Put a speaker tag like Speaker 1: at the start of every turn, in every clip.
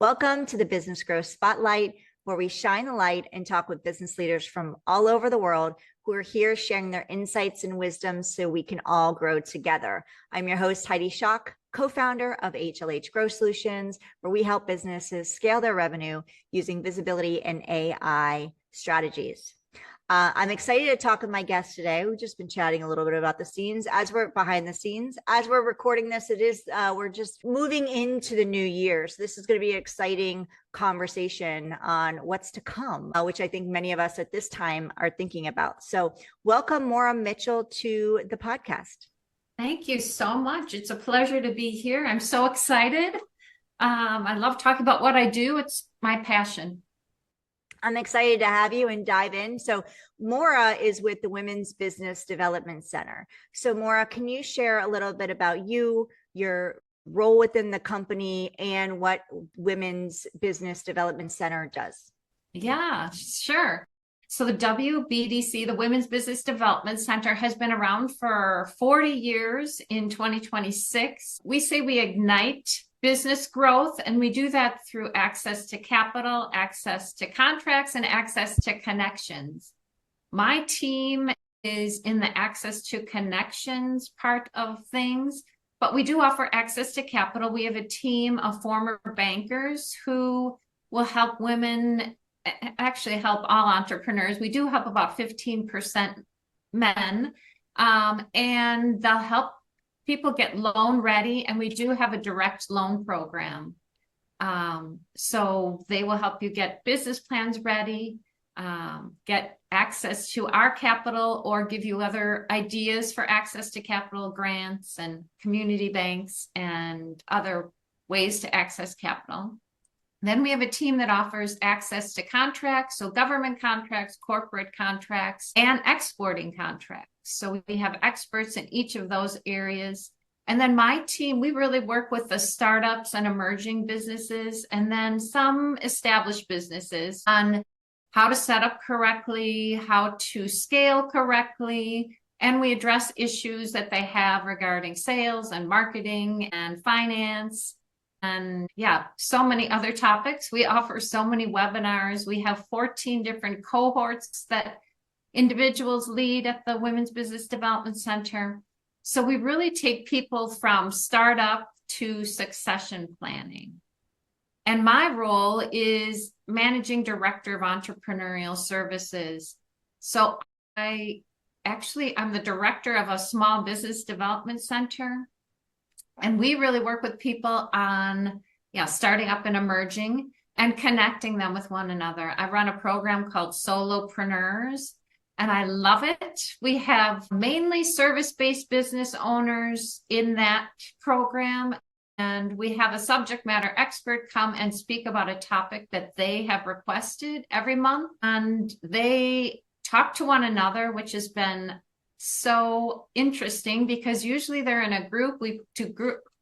Speaker 1: Welcome to the Business Growth Spotlight, where we shine the light and talk with business leaders from all over the world who are here sharing their insights and wisdom so we can all grow together. I'm your host, Heidi Schalk, co-founder of HLH Growth Solutions, where we help businesses scale their revenue using visibility and AI strategies. I'm excited to talk with my guest today. We've just been chatting a little bit about the scenes as we're behind the scenes. As we're recording this, we're just moving into the new year. So this is going to be an exciting conversation on what's to come, which I think many of us at this time are thinking about. So welcome, Maura Mitchell, to the podcast.
Speaker 2: Thank you so much. It's a pleasure to be here. I'm so excited. I love talking about what I do. It's my passion.
Speaker 1: I'm excited to have you and dive in. So Maura is with the Women's Business Development Center. So Maura, can you share a little bit about you, your role within the company, and what Women's Business Development Center does?
Speaker 2: Yeah, sure. So the WBDC, the Women's Business Development Center, has been around for 40 years in 2026. We say we ignite business growth, and we do that through access to capital, access to contracts, and access to connections. My team is in the access to connections part of things, but we do offer access to capital. We have a team of former bankers who will help women, actually help all entrepreneurs. We do help about 15% men, and they'll help people get loan ready, and we do have a direct loan program. So they will help you get business plans ready, get access to our capital, or give you other ideas for access to capital, grants and community banks and other ways to access capital. Then we have a team that offers access to contracts, so government contracts, corporate contracts, and exporting contracts. So we have experts in each of those areas. And then my team, we really work with the startups and emerging businesses, and then some established businesses on how to set up correctly, how to scale correctly. And we address issues that they have regarding sales and marketing and finance. And yeah, so many other topics. We offer so many webinars. We have 14 different cohorts that individuals lead at the Women's Business Development Center. So we really take people from startup to succession planning. And my role is managing director of entrepreneurial services. So I'm the director of a small business development center. And we really work with people on starting up and emerging and connecting them with one another. I run a program called Solopreneurs, and I love it. We have mainly service-based business owners in that program, and we have a subject matter expert come and speak about a topic that they have requested every month, and they talk to one another, which has been so interesting because usually they're in a group. We do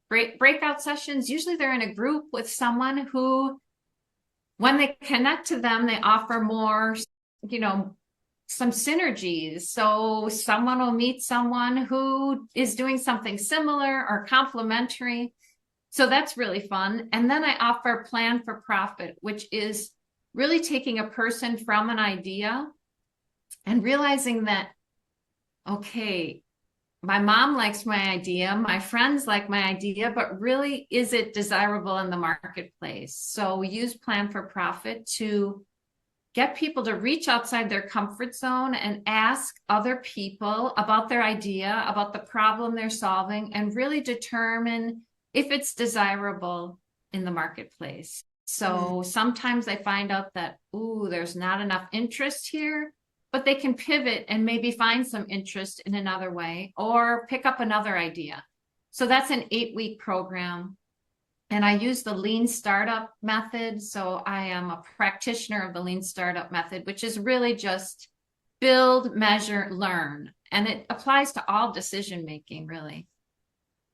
Speaker 2: breakout sessions. Usually they're in a group with someone who, when they connect to them, they offer more, some synergies. So someone will meet someone who is doing something similar or complementary. So that's really fun. And then I offer Plan for Profit, which is really taking a person from an idea and realizing that, okay, my mom likes my idea, my friends like my idea, but really, is it desirable in the marketplace? So we use Plan for Profit to get people to reach outside their comfort zone and ask other people about their idea, about the problem they're solving, and really determine if it's desirable in the marketplace. So sometimes they find out that, there's not enough interest here, but they can pivot and maybe find some interest in another way or pick up another idea. So that's an 8-week program. And I use the Lean Startup method. So I am a practitioner of the Lean Startup method, which is really just build, measure, learn. And it applies to all decision-making, really.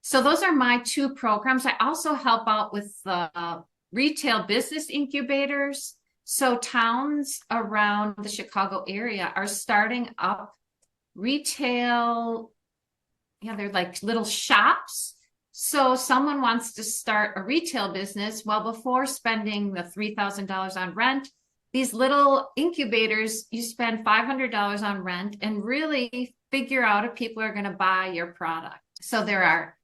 Speaker 2: So those are my 2 programs. I also help out with the retail business incubators. So towns around the Chicago area are starting up retail, they're like little shops So someone wants to start a retail business. Well, before spending the $3,000 on rent, these little incubators, you spend $500 on rent and really figure out if people are going to buy your product. So there are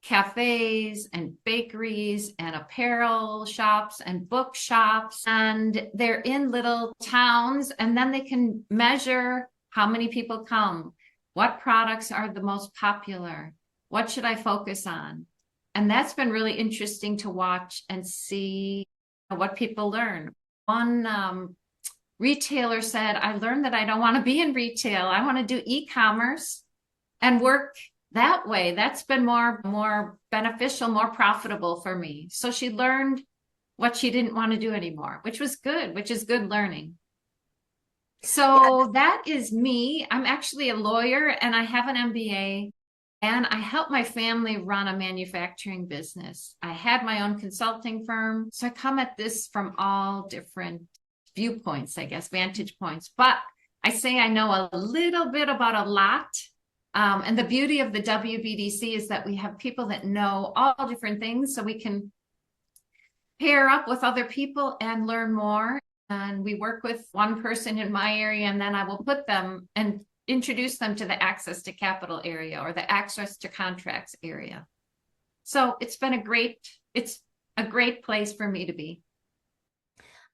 Speaker 2: cafes and bakeries and apparel shops and bookshops, and they're in little towns, and then they can measure how many people come, what products are the most popular, what should I focus on. And that's been really interesting to watch and see what people learn. One retailer said, I learned that I don't want to be in retail. I want to do e-commerce and work that way. That's been more beneficial, more profitable for me. So she learned what she didn't want to do anymore, which was good, which is good learning. So that is me. I'm actually a lawyer and I have an MBA, and I help my family run a manufacturing business. I had my own consulting firm. So I come at this from all different viewpoints, I guess, vantage points. But I say I know a little bit about a lot. And the beauty of the WBDC is that we have people that know all different things, so we can pair up with other people and learn more. And we work with one person in my area, and then I will put them and introduce them to the access to capital area or the access to contracts area. So it's a great place for me to be.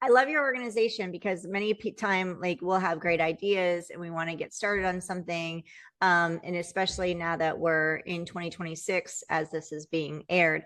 Speaker 1: I love your organization because many time, like, we'll have great ideas and we want to get started on something. And especially now that we're in 2026, as this is being aired,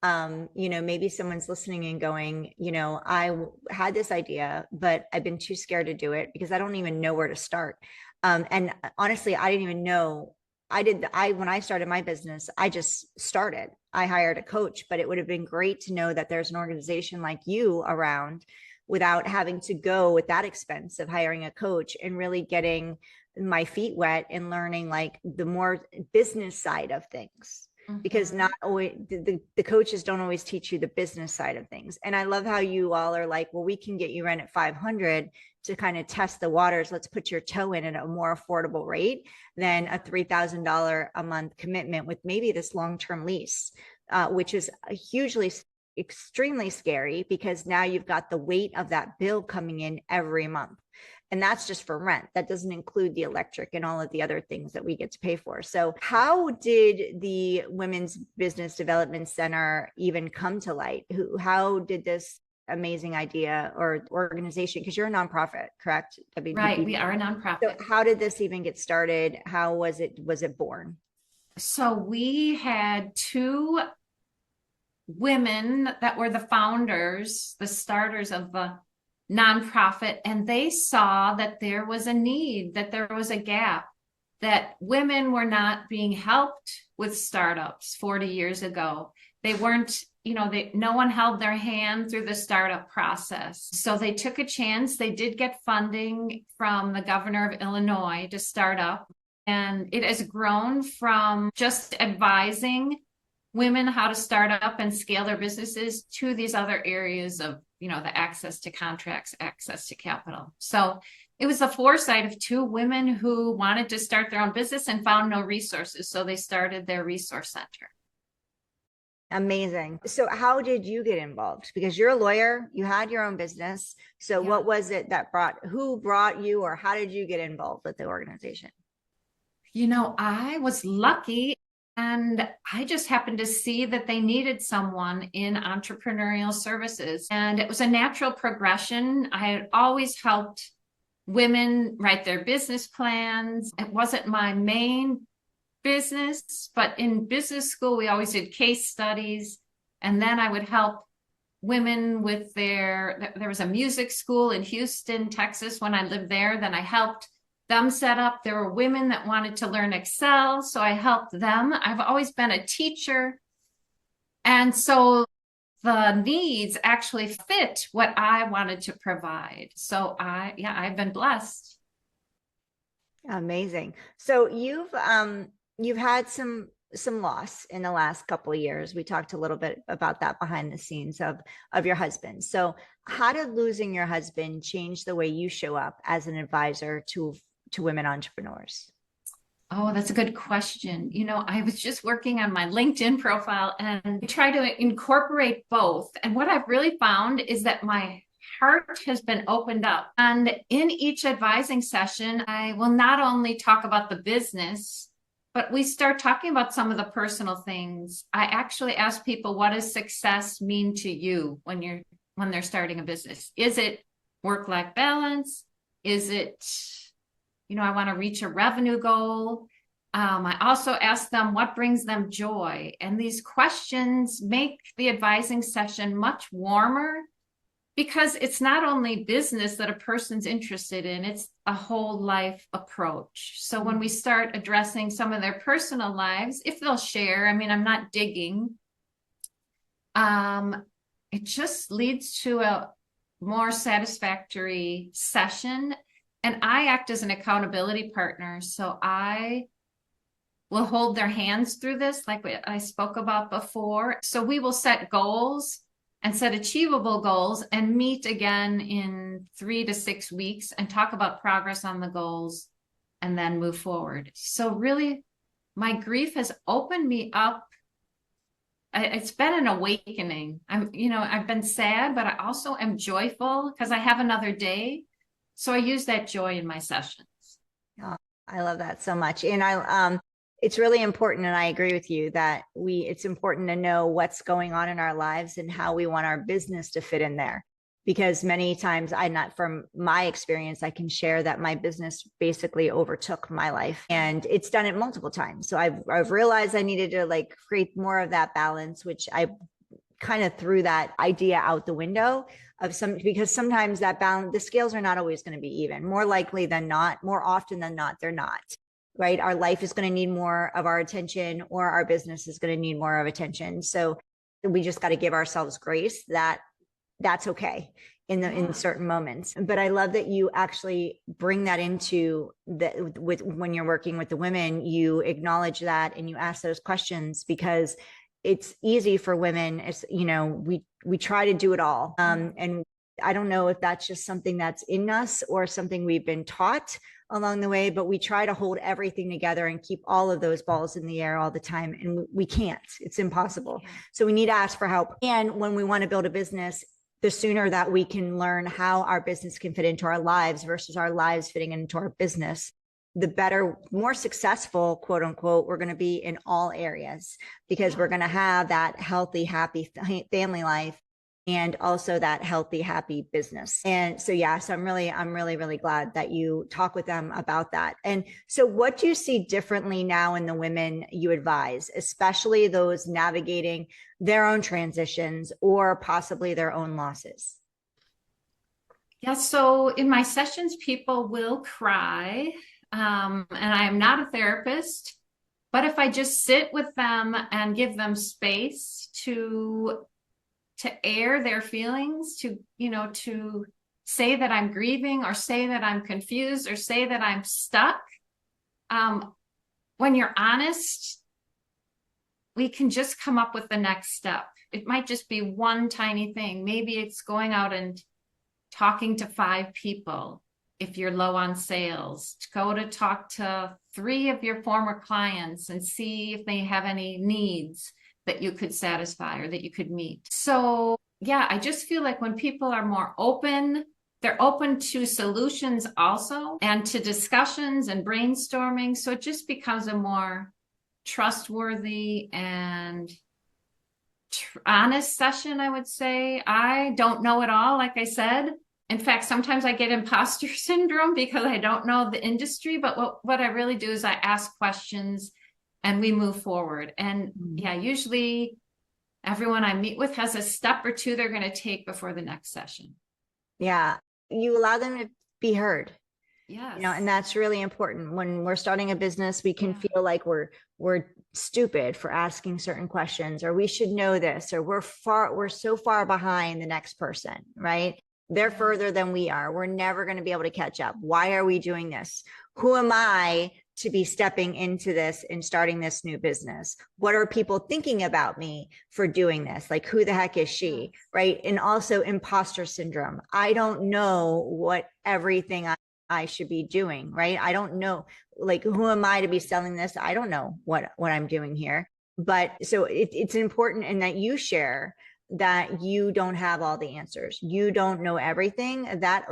Speaker 1: maybe someone's listening and going, I had this idea, but I've been too scared to do it because I don't even know where to start. And honestly, I didn't even know when I started my business, I just started. I hired a coach, but it would have been great to know that there's an organization like you around without having to go with that expense of hiring a coach and really getting my feet wet and learning like the more business side of things. Because not always the coaches don't always teach you the business side of things. And I love how you all are like, well, we can get you rent at 500 to kind of test the waters. Let's put your toe in at a more affordable rate than a $3,000 a month commitment with maybe this long-term lease, which is extremely scary because now you've got the weight of that bill coming in every month. And that's just for rent. That doesn't include the electric and all of the other things that we get to pay for. So how did the Women's Business Development Center even come to light? How did this amazing idea or organization, because you're a nonprofit, correct?
Speaker 2: Right, we are a nonprofit.
Speaker 1: So how did this even get started? How was it born?
Speaker 2: So we had two women that were the founders, the starters of the nonprofit, and they saw that there was a need, that there was a gap, that women were not being helped with startups 40 years ago. They weren't, no one held their hand through the startup process. So they took a chance. They did get funding from the governor of Illinois to start up. And it has grown from just advising women how to start up and scale their businesses to these other areas of, the access to contracts, access to capital. So it was the foresight of two women who wanted to start their own business and found no resources. So they started their resource center.
Speaker 1: Amazing. So how did you get involved? Because you're a lawyer, you had your own business. So yeah. What was it that who brought you, or how did you get involved with the organization?
Speaker 2: I was lucky. And I just happened to see that they needed someone in entrepreneurial services. And it was a natural progression. I had always helped women write their business plans. It wasn't my main business, but in business school, we always did case studies. And then I would help women with there was a music school in Houston, Texas, when I lived there. Then I helped them set up. There were women that wanted to learn Excel, so I helped them. I've always been a teacher. And so the needs actually fit what I wanted to provide. So I've been blessed.
Speaker 1: Amazing. So you've had some loss in the last couple of years. We talked a little bit about that behind the scenes of your husband. So how did losing your husband change the way you show up as an advisor to women entrepreneurs?
Speaker 2: Oh, that's a good question. I was just working on my LinkedIn profile and I try to incorporate both. And what I've really found is that my heart has been opened up. And in each advising session, I will not only talk about the business, but we start talking about some of the personal things. I actually ask people, what does success mean to you when they're starting a business? Is it work-life balance? Is it I want to reach a revenue goal? I also ask them what brings them joy. And these questions make the advising session much warmer because it's not only business that a person's interested in, it's a whole life approach. So when we start addressing some of their personal lives, if they'll share, I'm not digging, it just leads to a more satisfactory session. And I act as an accountability partner. So I will hold their hands through this, like I spoke about before. So we will set goals and set achievable goals and meet again in 3 to 6 weeks and talk about progress on the goals and then move forward. So really, my grief has opened me up. It's been an awakening. I've been sad, but I also am joyful because I have another day. So I use that joy in my sessions.
Speaker 1: Oh, I love that so much. And it's really important. And I agree with you that it's important to know what's going on in our lives and how we want our business to fit in there. Because many times from my experience, I can share that my business basically overtook my life, and it's done it multiple times. So I've realized I needed to create more of that balance, which I kind of threw that idea out the window because sometimes that balance, the scales are not always going to be even. More likely than not, more often than not, they're not, right? Our life is going to need more of our attention, or our business is going to need more of attention. So we just got to give ourselves grace that that's okay in certain moments. But I love that you actually bring that into when you're working with the women, you acknowledge that and you ask those questions, because it's easy for women. It's, we try to do it all. And I don't know if that's just something that's in us or something we've been taught along the way, but we try to hold everything together and keep all of those balls in the air all the time. And we can't, it's impossible. So we need to ask for help. And when we want to build a business, the sooner that we can learn how our business can fit into our lives versus our lives fitting into our business, the better, more successful, quote unquote, we're going to be in all areas, because we're going to have that healthy, happy family life and also that healthy, happy business. And so, so I'm really, really glad that you talk with them about that. And so what do you see differently now in the women you advise, especially those navigating their own transitions or possibly their own losses?
Speaker 2: Yeah, so in my sessions, people will cry. And I am not a therapist, but if I just sit with them and give them space to air their feelings, to say that I'm grieving, or say that I'm confused, or say that I'm stuck. When you're honest, we can just come up with the next step. It might just be one tiny thing. Maybe it's going out and talking to 5 people. If you're low on sales, go to talk to 3 of your former clients and see if they have any needs that you could satisfy or that you could meet. So I just feel like when people are more open, they're open to solutions also, and to discussions and brainstorming. So it just becomes a more trustworthy and honest session, I would say. I don't know it all, like I said. In fact, sometimes I get imposter syndrome because I don't know the industry, but what I really do is I ask questions and we move forward. And usually everyone I meet with has a step or 2 they're going to take before the next session. Yeah.
Speaker 1: You allow them to be heard.
Speaker 2: Yes.
Speaker 1: And that's really important. When we're starting a business, we can feel like we're stupid for asking certain questions, or we should know this, or we're so far behind the next person, right? They're further than we are. We're never going to be able to catch up. Why are we doing this? Who am I to be stepping into this and starting this new business? What are people thinking about me for doing this? Like, who the heck is she? Right. And also imposter syndrome. I don't know what everything I should be doing, right? I don't know, like, who am I to be selling this? I don't know what I'm doing here. But so it's important in that you share that you don't have all the answers. You don't know everything. That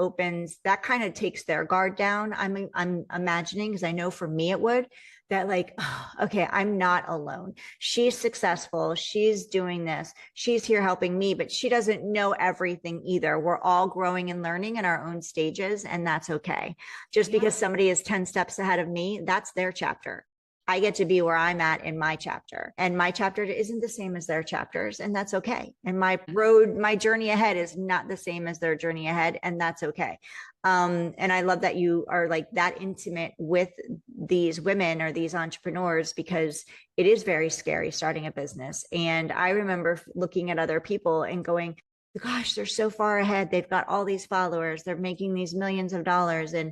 Speaker 1: kind of takes their guard down. I'm imagining, because I know for me it would, that like, oh, okay, I'm not alone. She's successful. She's doing this. She's here helping me, but she doesn't know everything either. We're all growing and learning in our own stages, and that's okay. Just because somebody is 10 steps ahead of me, that's their chapter. I get to be where I'm at in my chapter, and my chapter isn't the same as their chapters, and that's okay. And my journey ahead is not the same as their journey ahead, and that's okay. And I love that you are like that intimate with these women or these entrepreneurs, because it is very scary starting a business. And I remember looking at other people and going, gosh, they're so far ahead. They've got all these followers. They're making these millions of dollars. And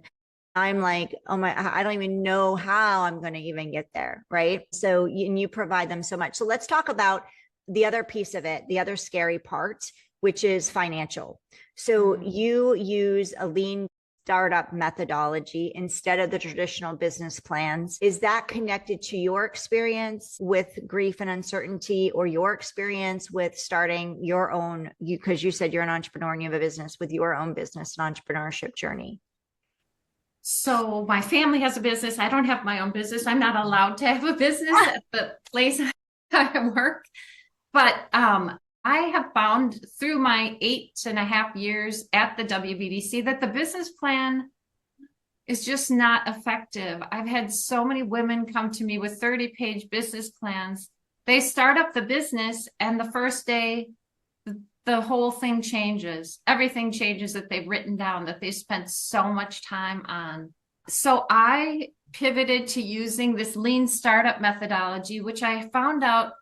Speaker 1: I'm like, oh my, I don't even know how I'm going to even get there. Right. So you provide them so much. So let's talk about the other piece of it, the other scary part, which is financial. So you use a lean startup methodology instead of the traditional business plans. Is that connected to your experience with grief and uncertainty, or your experience with starting your own, because you said you're an entrepreneur and you have a business, with your own business and entrepreneurship journey?
Speaker 2: So my family has a business. I don't have my own business. I'm not allowed to have a business at the place I work. But I have found through my 8.5 years at the WBDC that the business plan is just not effective. I've had so many women come to me with 30-page business plans. They start up the business, and the first day, the whole thing changes. Everything changes that they've written down, that they spent so much time on. So I pivoted to using this lean startup methodology, which I found out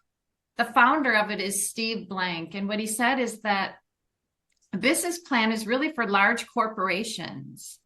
Speaker 2: the founder of it is Steve Blank. And what he said is that a business plan is really for large corporations.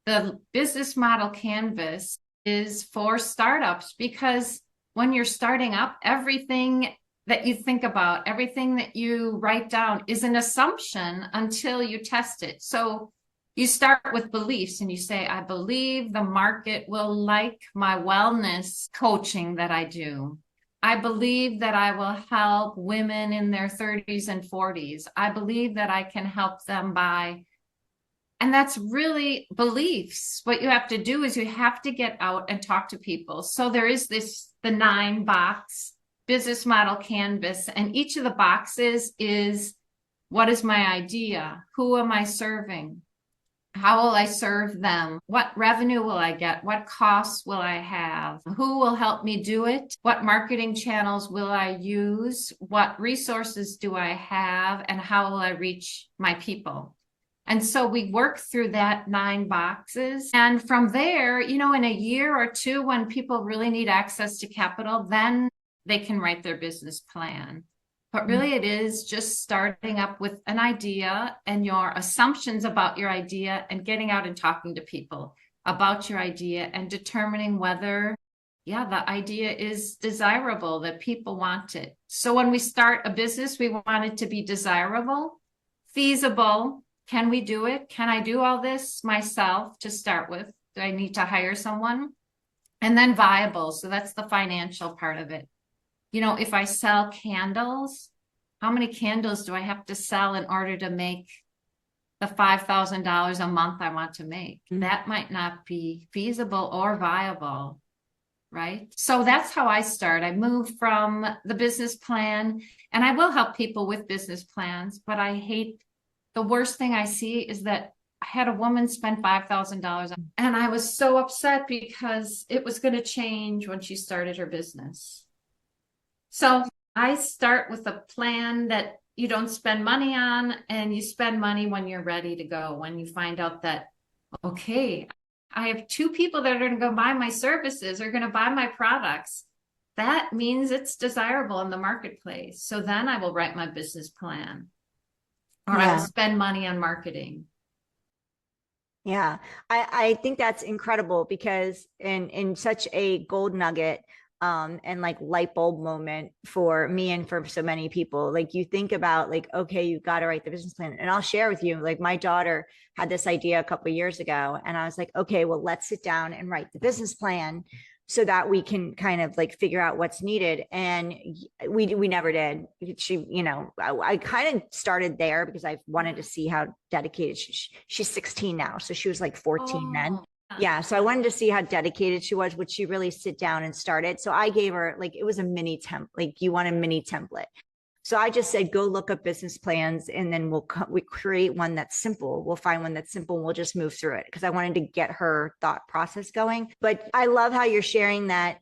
Speaker 2: The business model canvas is for startups, because when you're starting up, everything that you think about, everything that you write down is an assumption until you test it. So you start with beliefs and you say, I believe the market will like my wellness coaching that I do. I believe that I will help women in their 30s and 40s. I believe that I can help them by, and that's really beliefs. What you have to do is you have to get out and talk to people. So there is the 9-box business model canvas, and each of the boxes is, what is my idea? Who am I serving? How will I serve them? What revenue will I get? What costs will I have? Who will help me do it? What marketing channels will I use? What resources do I have? And how will I reach my people? And so we work through that 9 boxes. And from there, in a year or two, when people really need access to capital, then they can write their business plan. But really, it is just starting up with an idea and your assumptions about your idea, and getting out and talking to people about your idea and determining whether, the idea is desirable, that people want it. So when we start a business, we want it to be desirable, feasible. Can we do it? Can I do all this myself to start with? Do I need to hire someone? And then viable. So that's the financial part of it. If I sell candles, how many candles do I have to sell in order to make the $5,000 a month I want to make? That might not be feasible or viable, right? So that's how I start. I move from the business plan, and I will help people with business plans, but the worst thing I see is that I had a woman spend $5,000, and I was so upset because it was going to change when she started her business. So I start with a plan that you don't spend money on, and you spend money when you're ready to go. When you find out that, okay, I have 2 people that are going to go buy my services, or going to buy my products. That means it's desirable in the marketplace. So then I will write my business plan, or I will spend money on marketing.
Speaker 1: Yeah, I think that's incredible, because in such a gold nugget, and like light bulb moment for me and for so many people. Like you think about like, okay, you got to write the business plan. And I'll share with you, like my daughter had this idea a couple of years ago, and I was like, okay, well, let's sit down and write the business plan so that we can kind of like figure out what's needed. And we never did. She, I kind of started there because I wanted to see how dedicated she's 16 now. So she was like 14 then. Yeah. So I wanted to see how dedicated she was. Would she really sit down and start it? So I gave her like, it was a mini template, like you want a mini template. So I just said, go look up business plans, and then we create one that's simple. We'll find one that's simple and we'll just move through it, because I wanted to get her thought process going. But I love how you're sharing that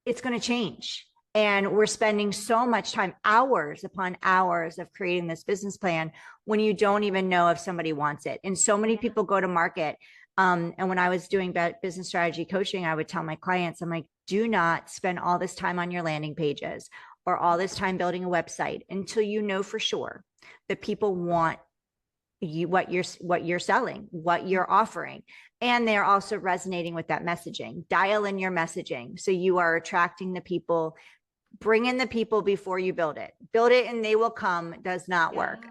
Speaker 1: it's going to change. And we're spending so much time, hours upon hours of creating this business plan when you don't even know if somebody wants it. And so many people go to market. And when I was doing business strategy coaching, I would tell my clients, I'm like, do not spend all this time on your landing pages or all this time building a website until you know for sure that people want you, what you're selling, what you're offering. And they're also resonating with that messaging. Dial in your messaging so you are attracting the people. Bring in the people before you build it. Build it and they will come does not work.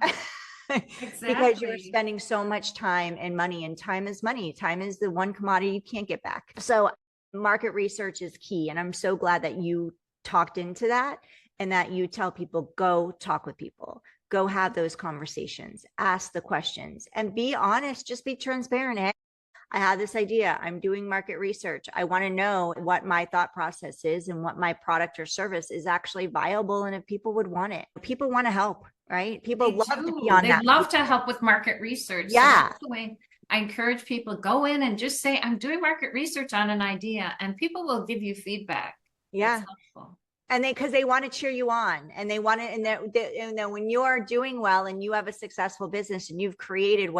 Speaker 2: Exactly.
Speaker 1: Because you're spending so much time and money, and time is money. Time is the one commodity you can't get back. So market research is key. And I'm so glad that you talked into that, and that you tell people, go talk with people, go have those conversations, ask the questions, and be honest, just be transparent. Hey, I have this idea. I'm doing market research. I want to know what my thought process is and what my product or service is actually viable, and if people would want it. People want to help, right? People love to be on that.
Speaker 2: They love to help with market research.
Speaker 1: Yeah.
Speaker 2: So that's the way I encourage people, go in and just say, I'm doing market research on an idea, and people will give you feedback.
Speaker 1: Yeah. And because they want to cheer you on, and they want to, and that when you're doing well and you have a successful business and you've created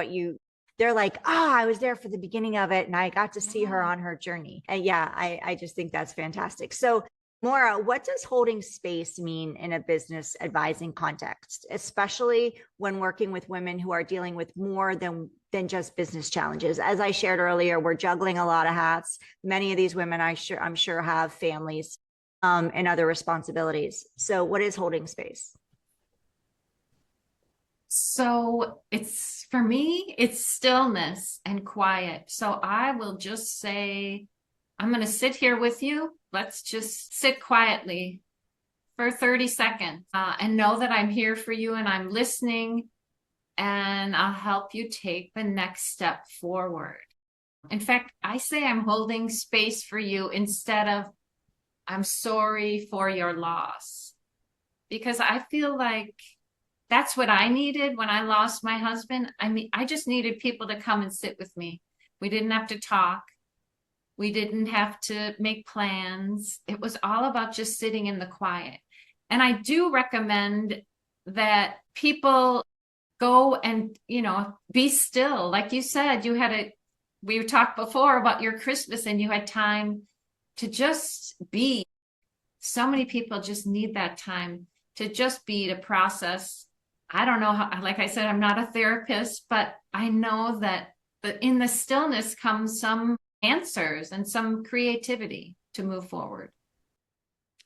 Speaker 1: they're like, I was there for the beginning of it and I got to see her on her journey. And yeah, I just think that's fantastic. So Maura, what does holding space mean in a business advising context, especially when working with women who are dealing with more than just business challenges? As I shared earlier, we're juggling a lot of hats. Many of these women, I'm sure have families and other responsibilities. So what is holding space?
Speaker 2: So for me, it's stillness and quiet. So I will just say, I'm going to sit here with you. Let's just sit quietly for 30 seconds and know that I'm here for you and I'm listening, and I'll help you take the next step forward. In fact, I say I'm holding space for you instead of I'm sorry for your loss, because I feel like that's what I needed when I lost my husband. I mean, I just needed people to come and sit with me. We didn't have to talk. We didn't have to make plans. It was all about just sitting in the quiet. And I do recommend that people go and, be still. Like you said, we talked before about your Christmas and you had time to just be. So many people just need that time to just be, to process. I don't know how, like I said, I'm not a therapist, but I know that in the stillness comes some answers and some creativity to move forward.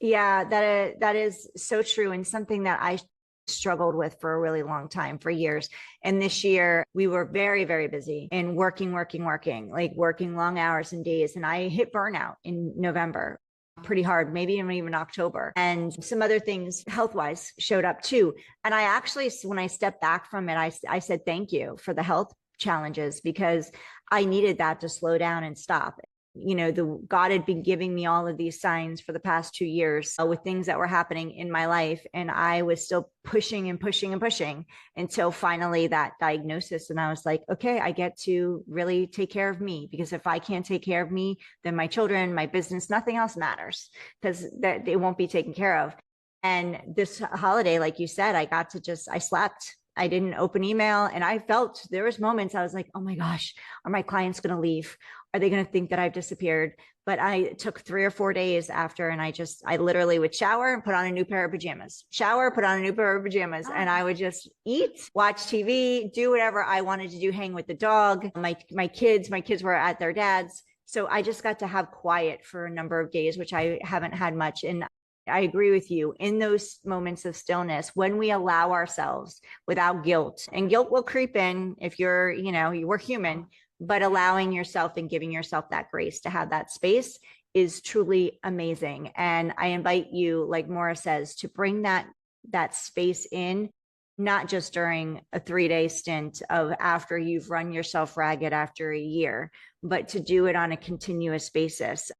Speaker 1: Yeah, that is so true, and something that I struggled with for a really long time, for years. And this year we were very, very busy and working long hours and days. And I hit burnout in November pretty hard, maybe even October. And some other things health-wise showed up too. And I actually, when I stepped back from it, I said, thank you for the health challenges, because I needed that to slow down and stop. God had been giving me all of these signs for the past 2 years with things that were happening in my life. And I was still pushing and pushing and pushing until finally that diagnosis. And I was like, okay, I get to really take care of me, because if I can't take care of me, then my children, my business, nothing else matters, because they won't be taken care of. And this holiday, like you said, I slept. I didn't open email, and I felt there was moments I was like, oh my gosh, are my clients going to leave? Are they going to think that I've disappeared? But I took 3 or 4 days after, and I literally would shower and put on a new pair of pajamas, and I would just eat, watch TV, do whatever I wanted to do, hang with the dog. My kids were at their dad's, So I just got to have quiet for a number of days, which I haven't had much. And I agree with you. In those moments of stillness, when we allow ourselves without guilt, and guilt will creep in if you're, we're human, but allowing yourself and giving yourself that grace to have that space is truly amazing. And I invite you, like Maura says, to bring that space in, not just during a 3-day stint of after you've run yourself ragged after a year, but to do it on a continuous basis.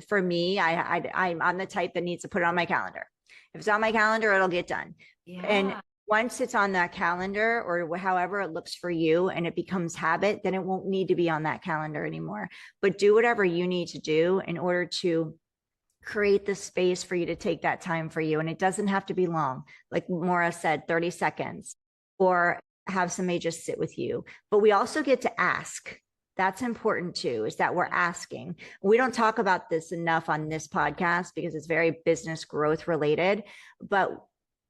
Speaker 1: For me, I'm the type that needs to put it on my calendar. If it's on my calendar, it'll get done.
Speaker 2: Yeah.
Speaker 1: And once it's on that calendar, or however it looks for you, and it becomes habit, then it won't need to be on that calendar anymore. But do whatever you need to do in order to create the space for you to take that time for you. And it doesn't have to be long. Like Maura said, 30 seconds, or have somebody just sit with you. But we also get to ask. That's important too, is that we're asking. We don't talk about this enough on this podcast because it's very business growth related, but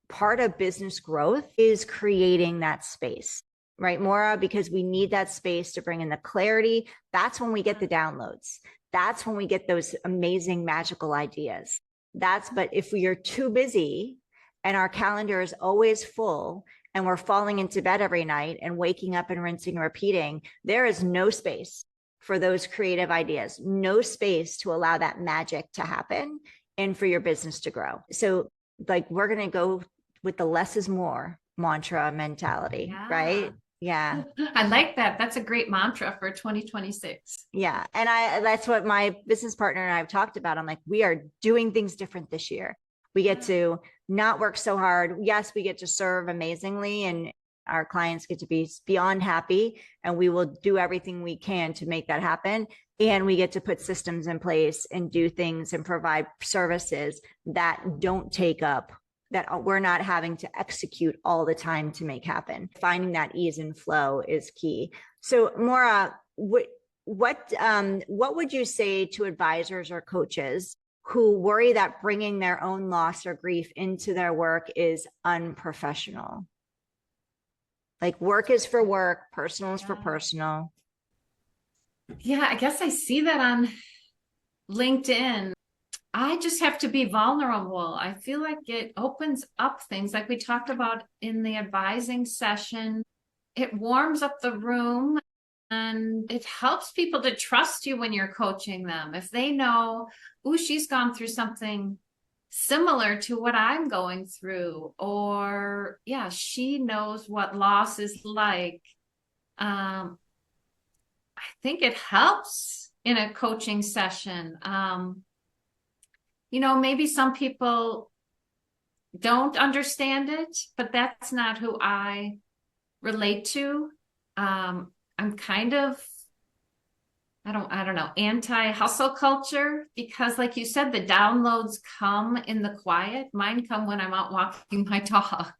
Speaker 1: part of business growth is creating that space, right, Maura? Because we need that space to bring in the clarity. That's when we get the downloads. That's when we get those amazing magical ideas. But if we are too busy and our calendar is always full, and we're falling into bed every night and waking up and rinsing and repeating, there is no space for those creative ideas, no space to allow that magic to happen and for your business to grow. So like, we're going to go with the less is more mantra mentality, right? Yeah.
Speaker 2: I like that. That's a great mantra for 2026.
Speaker 1: Yeah. And that's what my business partner and I have talked about. I'm like, we are doing things different this year. We get to not work so hard. Yes, we get to serve amazingly, and our clients get to be beyond happy, and we will do everything we can to make that happen. And we get to put systems in place and do things and provide services that don't take up, that we're not having to execute all the time to make happen. Finding that ease and flow is key. So Maura, what would you say to advisors or coaches who worry that bringing their own loss or grief into their work is unprofessional? Like, work is for work, personal is for personal.
Speaker 2: Yeah, I guess I see that on LinkedIn. I just have to be vulnerable. I feel like it opens up things like we talked about in the advising session. It warms up the room, and it helps people to trust you when you're coaching them. If they know, oh, she's gone through something similar to what I'm going through, or yeah, she knows what loss is like. I think it helps in a coaching session. Maybe some people don't understand it, but that's not who I relate to. I'm kind of, I don't know, anti-hustle culture, because like you said, the downloads come in the quiet. Mine come when I'm out walking my dog.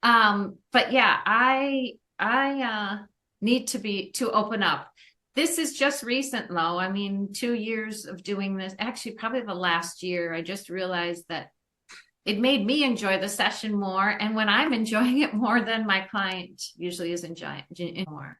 Speaker 2: But yeah, I need to open up. This is just recent, though. I mean, 2 years of doing this, actually probably the last year, I just realized that it made me enjoy the session more. And when I'm enjoying it more, then my client usually is enjoying it more.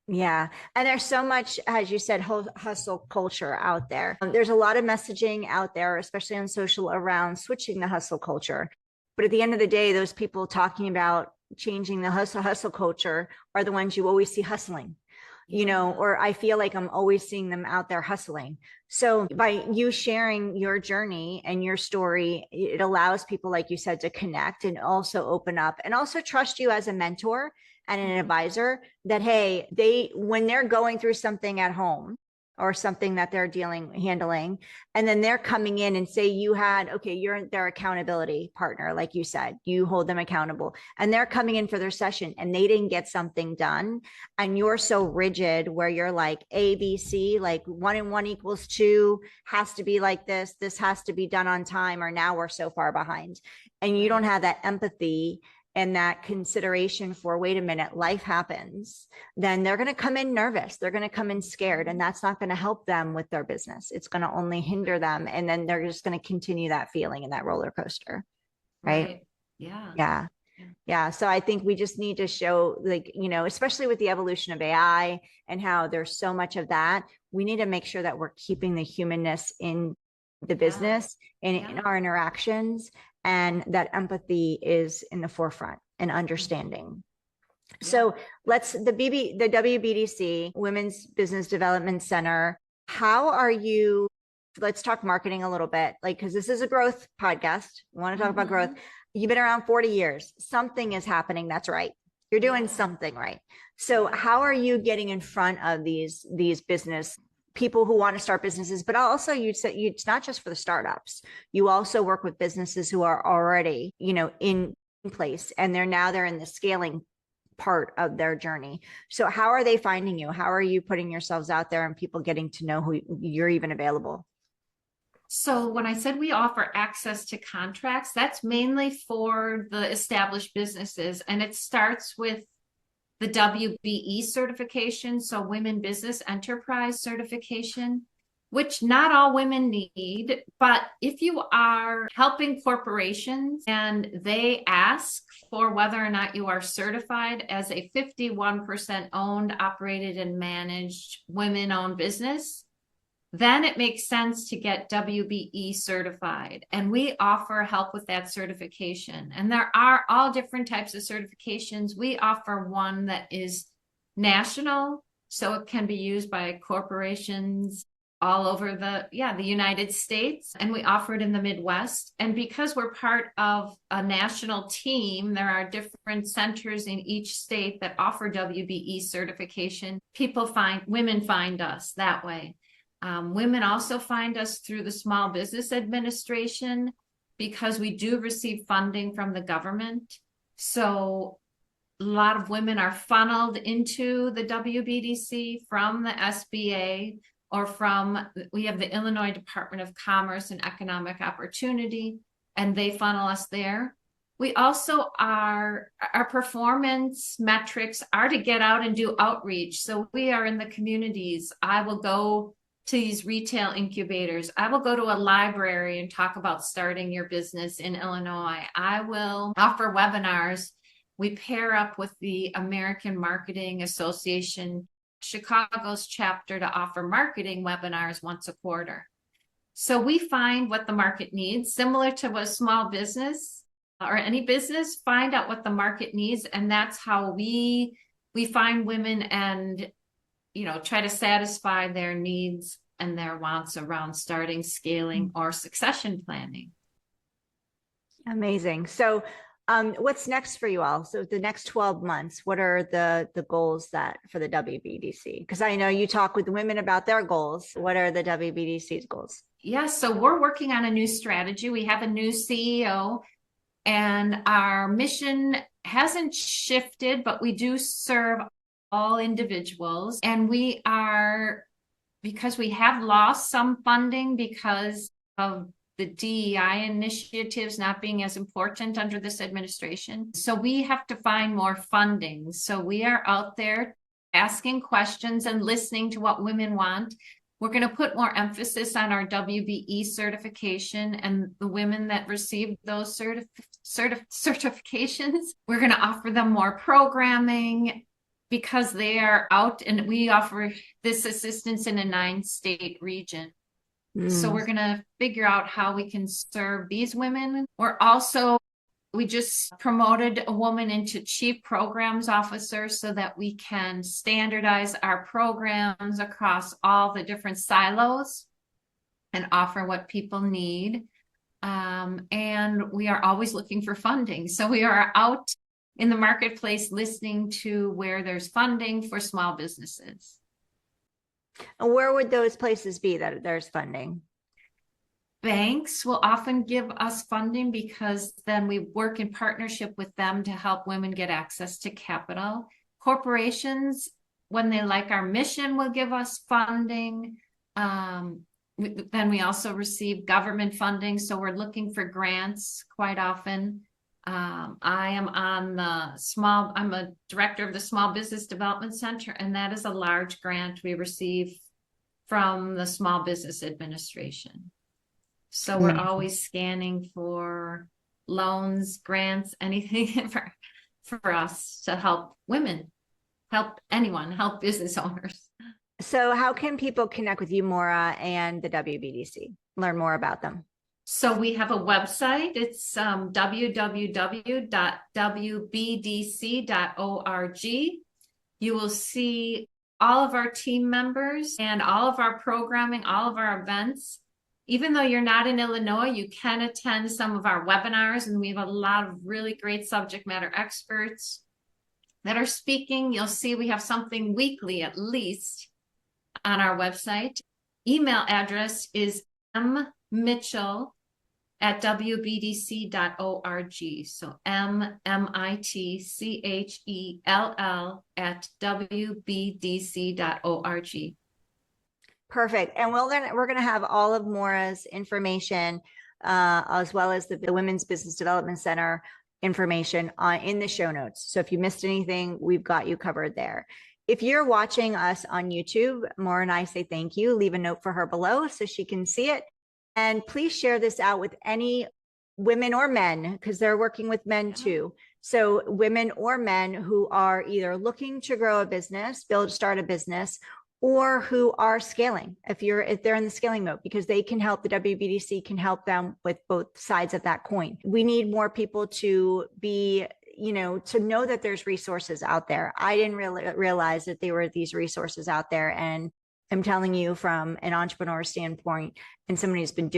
Speaker 1: Yeah. And there's so much, as you said, hustle culture out there. There's a lot of messaging out there, especially on social, around switching the hustle culture. But at the end of the day, those people talking about changing the hustle culture are the ones you always see hustling. Or I feel like I'm always seeing them out there hustling. So by you sharing your journey and your story, it allows people, like you said, to connect and also open up and also trust you as a mentor and an advisor, that, hey, when they're going through something at home or something that they're handling, and then they're coming in and say, you're their accountability partner, like you said, you hold them accountable, and they're coming in for their session and they didn't get something done, and you're so rigid where you're like A, B, C, like 1 and 1 equals 2 has to be like this has to be done on time, or now we're so far behind, and you don't have that empathy and that consideration for, wait a minute, life happens, then they're going to come in nervous. They're going to come in scared, and that's not going to help them with their business. It's going to only hinder them. And then they're just going to continue that feeling in that roller coaster. Right.
Speaker 2: Yeah.
Speaker 1: Yeah. Yeah. So I think we just need to show, like, especially with the evolution of AI and how there's so much of that, we need to make sure that we're keeping the humanness in the business and in our interactions, and that empathy is in the forefront and understanding. So the WBDC, Women's Business Development Center, how are you? Let's talk marketing a little bit, because this is a growth podcast. We want to talk about growth. You've been around 40 years. Something is happening. That's right. You're doing something right. So how are you getting in front of these business people who want to start businesses, but also you said it's not just for the startups. You also work with businesses who are already, in place, and they're in the scaling part of their journey. So how are they finding you? How are you putting yourselves out there and people getting to know who you're even available?
Speaker 2: So when I said we offer access to contracts, that's mainly for the established businesses. And it starts with the WBE certification, so Women Business Enterprise certification, which not all women need. But if you are helping corporations and they ask for whether or not you are certified as a 51% owned, operated, and managed women-owned business, then it makes sense to get WBE certified. And we offer help with that certification. And there are all different types of certifications. We offer one that is national, so it can be used by corporations all over the United States. And we offer it in the Midwest. And because we're part of a national team, there are different centers in each state that offer WBE certification. Women find us that way. Women also find us through the Small Business Administration, because we do receive funding from the government. So a lot of women are funneled into the WBDC from the SBA, or we have the Illinois Department of Commerce and Economic Opportunity, and they funnel us there. We also our performance metrics are to get out and do outreach. So we are in the communities. I will go to these retail incubators. I will go to a library and talk about starting your business in Illinois. I will offer webinars. We pair up with the American Marketing Association, Chicago's chapter, to offer marketing webinars once a quarter. So we find what the market needs, similar to a small business or any business, find out what the market needs. And that's how we find women and try to satisfy their needs and their wants around starting, scaling, or succession planning.
Speaker 1: Amazing. So what's next for you all? So the next 12 months, what are the goals for the WBDC? Because I know you talk with women about their goals. What are the WBDC's goals?
Speaker 2: Yes, so we're working on a new strategy. We have a new CEO, and our mission hasn't shifted, but we do serve all individuals. And because we have lost some funding because of the DEI initiatives not being as important under this administration. So we have to find more funding. So we are out there asking questions and listening to what women want. We're going to put more emphasis on our WBE certification and the women that receive those certifications. We're going to offer them more programming, because they are out, and we offer this assistance in a 9-state region. So we're going to figure out how we can serve these women. We just promoted a woman into Chief Programs Officer so that we can standardize our programs across all the different silos and offer what people need. And we are always looking for funding. So we are out in the marketplace listening to where there's funding for small businesses.
Speaker 1: And where would those places be that there's funding?
Speaker 2: Banks will often give us funding, because then we work in partnership with them to help women get access to capital. Corporations, when they like our mission, will give us funding. Then we also receive government funding, so we're looking for grants quite often. I'm a director of the Small Business Development Center, and that is a large grant we receive from the Small Business Administration. So we're always scanning for loans, grants, anything for us to help women, help anyone, help business owners.
Speaker 1: So how can people connect with you, Maura, and the WBDC? Learn more about them.
Speaker 2: So we have a website. It's www.wbdc.org. You will see all of our team members and all of our programming, all of our events. Even though you're not in Illinois, you can attend some of our webinars, and we have a lot of really great subject matter experts that are speaking. You'll see we have something weekly at least on our website. Email address is mitchell@wbdc.org. So MMITCHELL@wbdc.org.
Speaker 1: Perfect. And we're gonna have all of Maura's information, as well as the Women's Business Development Center information in the show notes. So if you missed anything, we've got you covered there. If you're watching us on YouTube, Maura and I say thank you. Leave a note for her below so she can see it. And please share this out with any women or men, because they're working with men too. So women or men who are either looking to grow a business, start a business, or who are scaling, if they're in the scaling mode, because they can help, the WBDC can help them with both sides of that coin. We need more people to be, to know that there's resources out there. I didn't really realize that there were these resources out there. And I'm telling you, from an entrepreneur standpoint and somebody who's been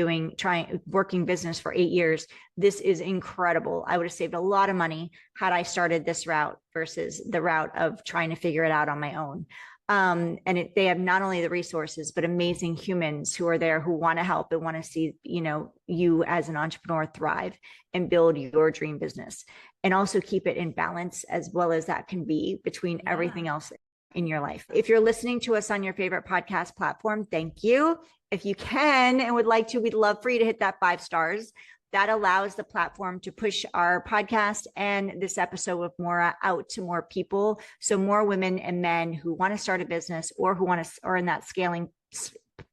Speaker 1: working business for 8 years, this is incredible. I would have saved a lot of money had I started this route versus the route of trying to figure it out on my own. They have not only the resources, but amazing humans who are there who want to help and want to see, you as an entrepreneur thrive and build your dream business, and also keep it in balance as well as that can be between everything else in your life. If you're listening to us on your favorite podcast platform, thank you. If you can and would like to, we'd love for you to hit that 5 stars. That allows the platform to push our podcast and this episode with Maura out to more people. So more women and men who want to start a business or who are in that scaling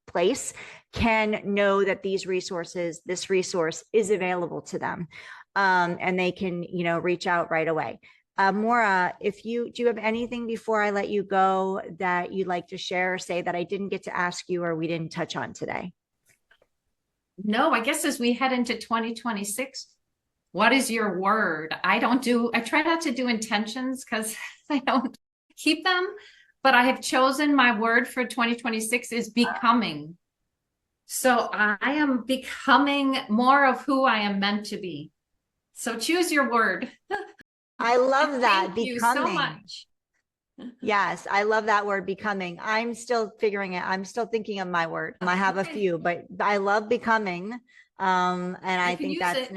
Speaker 1: place can know that this resource is available to them. And they can, reach out right away. Maura, do you have anything before I let you go that you'd like to share or say that I didn't get to ask you or we didn't touch on today?
Speaker 2: No, I guess as we head into 2026, what is your word? I try not to do intentions because I don't keep them, but I have chosen my word for 2026 is becoming. So I am becoming more of who I am meant to be. So choose your word.
Speaker 1: I love that.
Speaker 2: Thank you so much.
Speaker 1: Yes, I love that word, becoming. I'm still figuring it. I'm still thinking of my word. I have a few, but I love becoming. And I think that's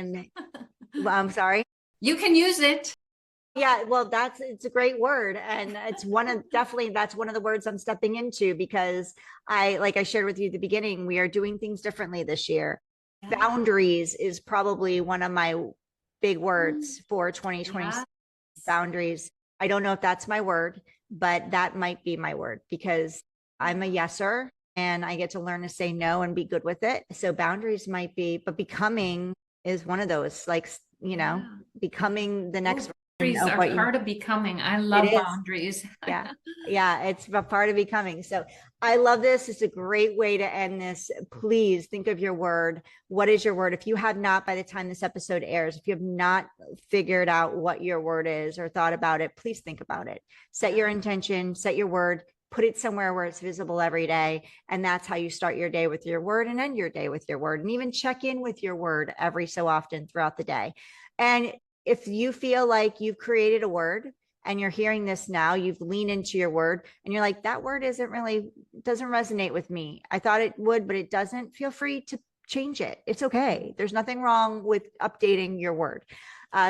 Speaker 1: I'm sorry.
Speaker 2: You can use it.
Speaker 1: Yeah, well, it's a great word. And it's that's one of the words I'm stepping into, because like I shared with you at the beginning, we are doing things differently this year. Yeah. Boundaries is probably one of my big words for 2026. Yes. Boundaries. I don't know if that's my word, but that might be my word, because I'm a yeser and I get to learn to say no and be good with it. So boundaries might be, but becoming is one of those, becoming the next.
Speaker 2: Boundaries are part of becoming. I love boundaries.
Speaker 1: Yeah, it's a part of becoming. So I love this. It's a great way to end this. Please think of your word. What is your word? If you have not, by the time this episode airs, if you have not figured out what your word is or thought about it, please think about it. Set your intention, set your word, put it somewhere where it's visible every day. And that's how you start your day with your word and end your day with your word, and even check in with your word every so often throughout the day. And if you feel like you've created a word and you're hearing this now, you've leaned into your word and you're like, that word doesn't resonate with me. I thought it would, but it doesn't. Feel free to change it. It's okay. There's nothing wrong with updating your word.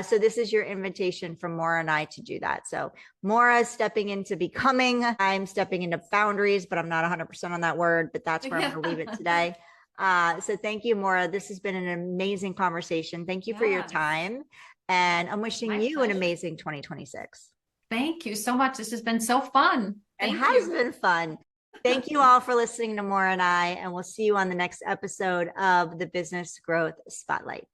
Speaker 1: So this is your invitation from Maura and I to do that. So Maura's stepping into becoming. I'm stepping into boundaries, but I'm not 100% on that word, but that's where I'm going to leave it today. So thank you, Maura. This has been an amazing conversation. Thank you for your time. And I'm wishing you an amazing 2026.
Speaker 2: Thank you so much. This has been so fun.
Speaker 1: It has been fun. Thank you all for listening to Maura and I, and we'll see you on the next episode of the Business Growth Spotlight.